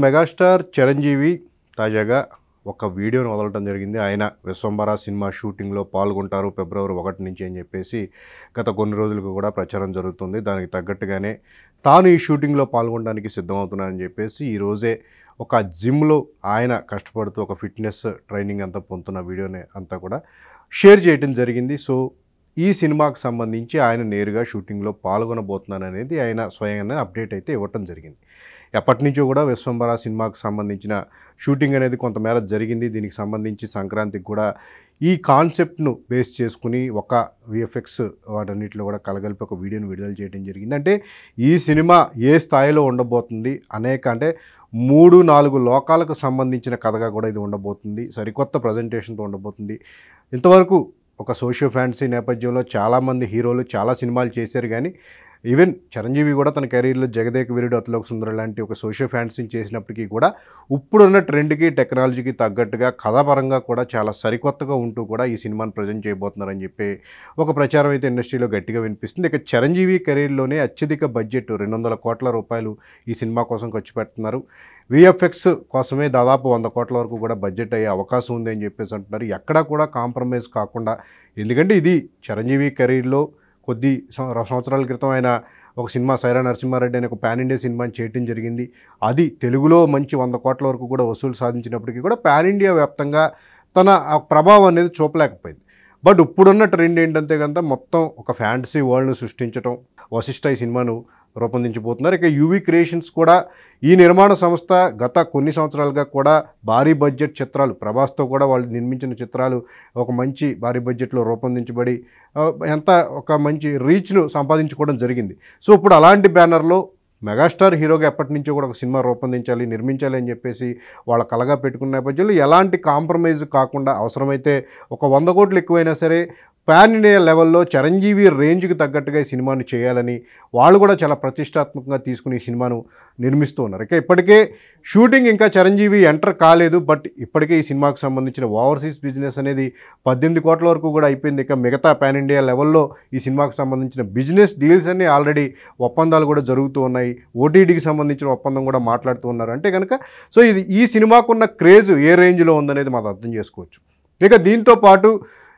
Megastar Chiranjeevi తాజాగా ఒక వీడియోను వదలడం జరిగింది. ఆయన విశ్వంబర సినిమా షూటింగ్లో పాల్గొంటారు ఫిబ్రవరి 1 నుంచి అని చెప్పేసి గత కొన్ని రోజులుగా కూడా ప్రచారం జరుగుతుంది. దానికి తగ్గట్టుగానే తాను ఈ షూటింగ్లో పాల్గొనడానికి సిద్ధమవుతున్నానని చెప్పేసి ఈరోజే ఒక జిమ్లో ఆయన కష్టపడుతూ ఒక ఫిట్నెస్ ట్రైనింగ్ అంతా పొందుతున్న వీడియోని అంతా కూడా షేర్ చేయడం జరిగింది. సో ఈ సినిమాకు సంబంధించి ఆయన నేరుగా షూటింగ్లో పాల్గొనబోతున్నాననేది ఆయన స్వయంగానే అప్డేట్ అయితే ఇవ్వటం జరిగింది. ఎప్పటి నుంచో కూడా విశ్వంబర సినిమాకు సంబంధించిన షూటింగ్ అనేది కొంతమేర జరిగింది. దీనికి సంబంధించి సంక్రాంతికి కూడా ఈ కాన్సెప్ట్ను బేస్ చేసుకుని ఒక విఎఫ్ఎక్స్ వాటన్నిటిలో కూడా కలగలిపి ఒక వీడియోని విడుదల చేయడం జరిగింది. అంటే ఈ సినిమా ఏ స్థాయిలో ఉండబోతుంది అంటే 3-4 లోకాలకు సంబంధించిన కథగా కూడా ఇది ఉండబోతుంది. సరికొత్త ప్రజెంటేషన్తో ఉండబోతుంది. ఇంతవరకు ఒక సోషియో ఫ్యాంటసీ నేపథ్యంలో చాలామంది హీరోలు చాలా సినిమాలు చేశారు, కానీ ఈవెన్ చిరంజీవి కూడా తన కెరీర్లో జగదేక వీరుడు అతిలోక సుందరి లాంటి ఒక సోషియో ఫ్యాంటసీని చేసినప్పటికీ కూడా ఇప్పుడున్న ట్రెండ్కి టెక్నాలజీకి తగ్గట్టుగా కథాపరంగా కూడా చాలా సరికొత్తగా ఉంటూ కూడా ఈ సినిమాను ప్రజెంట్ చేయబోతున్నారని చెప్పి ఒక ప్రచారం అయితే ఇండస్ట్రీలో గట్టిగా వినిపిస్తుంది. ఇక చిరంజీవి కెరీర్లోనే అత్యధిక బడ్జెట్ 200 కోట్ల రూపాయలు ఈ సినిమా కోసం ఖర్చు పెడుతున్నారు. విఎఫ్ఎక్స్ కోసమే దాదాపు 100 కోట్ల వరకు కూడా బడ్జెట్ అయ్యే అవకాశం ఉంది అని చెప్పేసి అంటున్నారు. ఎక్కడా కూడా కాంప్రమైజ్ కాకుండా, ఎందుకంటే ఇది చిరంజీవి కెరీర్లో కొద్ది సంవత్సరాల క్రితం ఆయన ఒక సినిమా సైరా నరసింహారెడ్డి అనే ఒక పాన్ ఇండియా సినిమాని చేయడం జరిగింది. అది తెలుగులో మంచి 100 కోట్ల వరకు కూడా వసూలు సాధించినప్పటికీ కూడా పాన్ ఇండియా వ్యాప్తంగా తన ప్రభావం అనేది చూపలేకపోయింది. బట్ ఇప్పుడున్న ట్రెండ్ ఏంటంటే కనుక మొత్తం ఒక ఫ్యాంటసీ వరల్డ్ను సృష్టించడం, వశిష్ఠ ఈ సినిమాను రూపొందించబోతున్నారు. ఇక యూవీ క్రియేషన్స్ కూడా ఈ నిర్మాణ సంస్థ గత కొన్ని సంవత్సరాలుగా కూడా భారీ బడ్జెట్ చిత్రాలు, ప్రభాస్తో కూడా వాళ్ళు నిర్మించిన చిత్రాలు ఒక మంచి భారీ బడ్జెట్లో రూపొందించబడి ఎంత ఒక మంచి రీచ్ను సంపాదించుకోవడం జరిగింది. సో ఇప్పుడు అలాంటి బ్యానర్లో మెగాస్టార్ హీరోగా ఎప్పటి నుంచో కూడా ఒక సినిమా రూపొందించాలి, నిర్మించాలి అని చెప్పేసి వాళ్ళ కలగా పెట్టుకున్న నేపథ్యంలో ఎలాంటి కాంప్రమైజ్ కాకుండా అవసరమైతే ఒక 100 కోట్లు ఎక్కువైనా సరే పాన్ ఇండియా లెవెల్లో చిరంజీవి రేంజ్కి తగ్గట్టుగా ఈ సినిమాను చేయాలని వాళ్ళు కూడా చాలా ప్రతిష్టాత్మకంగా తీసుకుని ఈ సినిమాను నిర్మిస్తూ ఉన్నారు. ఇక ఇప్పటికే షూటింగ్ ఇంకా చిరంజీవి ఎంటర్ కాలేదు, బట్ ఇప్పటికే ఈ సినిమాకు సంబంధించిన ఓవర్సీస్ బిజినెస్ అనేది 18 కోట్ల వరకు కూడా అయిపోయింది. ఇక మిగతా పాన్ ఇండియా లెవెల్లో ఈ సినిమాకు సంబంధించిన బిజినెస్ డీల్స్ అన్నీ ఆల్రెడీ ఒప్పందాలు కూడా జరుగుతూ ఉన్నాయి. ఓటీటీకి సంబంధించిన ఒప్పందం కూడా మాట్లాడుతూ ఉన్నారు. అంటే కనుక సో ఇది ఈ సినిమాకున్న క్రేజ్ ఏ రేంజ్లో ఉందనేది మనం అర్థం చేసుకోవచ్చు. ఇక దీంతో పాటు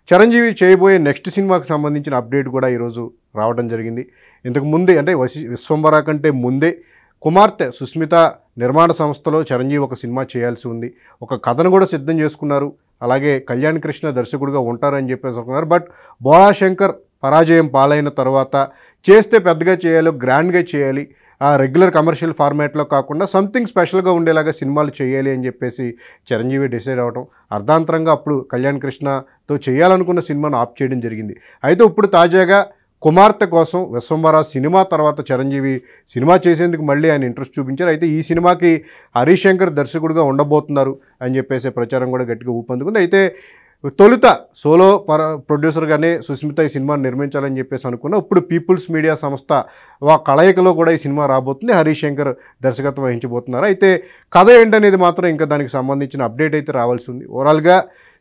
చిరంజీవి చేయబోయే నెక్స్ట్ సినిమాకి సంబంధించిన అప్డేట్ కూడా ఈరోజు రావడం జరిగింది. ఇంతకు ముందే అంటే విశ్వంబర కంటే ముందే కుమార్తె సుస్మిత నిర్మాణ సంస్థలో చిరంజీవి ఒక సినిమా చేయాల్సి ఉంది. ఒక కథను కూడా సిద్ధం చేసుకున్నారు. అలాగే కళ్యాణ్ కృష్ణ దర్శకుడిగా ఉంటారని చెప్పేసి అనుకున్నారు. బట్ బోళాశంకర్ పరాజయం పాలైన తర్వాత చేస్తే పెద్దగా చేయాలి, గ్రాండ్గా చేయాలి, ఆ రెగ్యులర్ కమర్షియల్ ఫార్మాట్లో కాకుండా సంథింగ్ స్పెషల్గా ఉండేలాగా సినిమాలు చేయాలి అని చెప్పేసి చిరంజీవి డిసైడ్ అవ్వడం, అర్ధాంతరంగా అప్పుడు కళ్యాణ్ కృష్ణతో చేయాలనుకున్న సినిమాను ఆప్ చేయడం జరిగింది. అయితే ఇప్పుడు తాజాగా కుమార్తె కోసం విశ్వంబర సినిమా తర్వాత చిరంజీవి సినిమా చేసేందుకు మళ్ళీ ఆయన ఇంట్రెస్ట్ చూపించారు. అయితే ఈ సినిమాకి హరీశంకర్ దర్శకుడిగా ఉండబోతున్నారు అని చెప్పేసి ప్రచారం కూడా గట్టిగా ఊపందుకుంది. అయితే తొలుత సోలో ప్రొడ్యూసర్గానే సుస్మిత ఈ సినిమాను నిర్మించాలని చెప్పేసి అనుకున్న ఇప్పుడు పీపుల్స్ మీడియా సంస్థ కలయికలో కూడా ఈ సినిమా రాబోతుంది. హరీశంకర్ దర్శకత్వం వహించబోతున్నారు. అయితే కథ ఏంటనేది మాత్రం ఇంకా దానికి సంబంధించిన అప్డేట్ అయితే రావాల్సి ఉంది. ఓవరాల్గా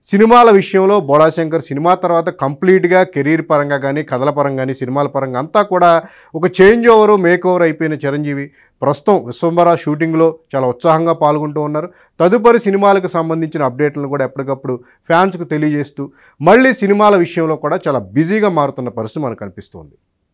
సినిమాల విషయంలో బోళాశంకర్ సినిమా తర్వాత కంప్లీట్గా కెరీర్ పరంగా కానీ కథల పరంగా కానీ సినిమాల పరంగా అంతా కూడా ఒక చేంజ్ ఓవరు మేక్ ఓవర్ అయిపోయిన చిరంజీవి ప్రస్తుతం విశ్వంబర షూటింగ్లో చాలా ఉత్సాహంగా పాల్గొంటూ ఉన్నారు. తదుపరి సినిమాలకు సంబంధించిన అప్డేట్లను కూడా ఎప్పటికప్పుడు ఫ్యాన్స్కు తెలియజేస్తూ మళ్ళీ సినిమాల విషయంలో కూడా చాలా బిజీగా మారుతున్న పరిస్థితి మనకు కనిపిస్తుంది.